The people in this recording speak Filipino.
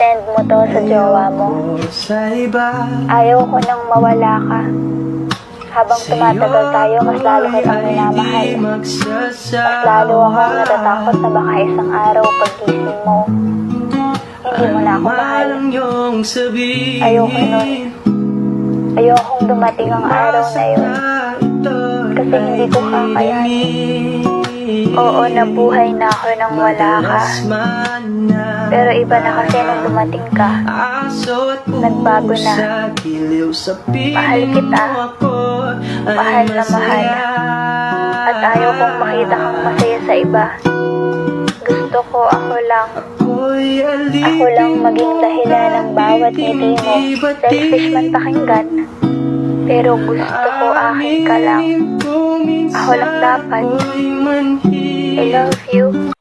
isend mo to sa jowa mo. Ayaw ko nang mawala ka. Habang tumatagal tayo, mas lalo kitang minamahal. Mas lalo akong natatakot na baka isang araw paggising mo, hindi mo na ako mahal. Ayoko nun. Ayokong dumating ang araw na yun. Kasi hindi ko kakayanin. Oo, nabuhay na ako nang wala ka. Pero iba na kasi nung dumating ka. Nagbago na. Mahal kita. Mahal na mahal. At ayaw kong makita kang masaya sa iba. Gusto ko ako lang maging dahilan ng bawat ngiti mo. Selfish man pakinggan. Pero gusto ko akin ka lang. Ako lang dapat. I love you.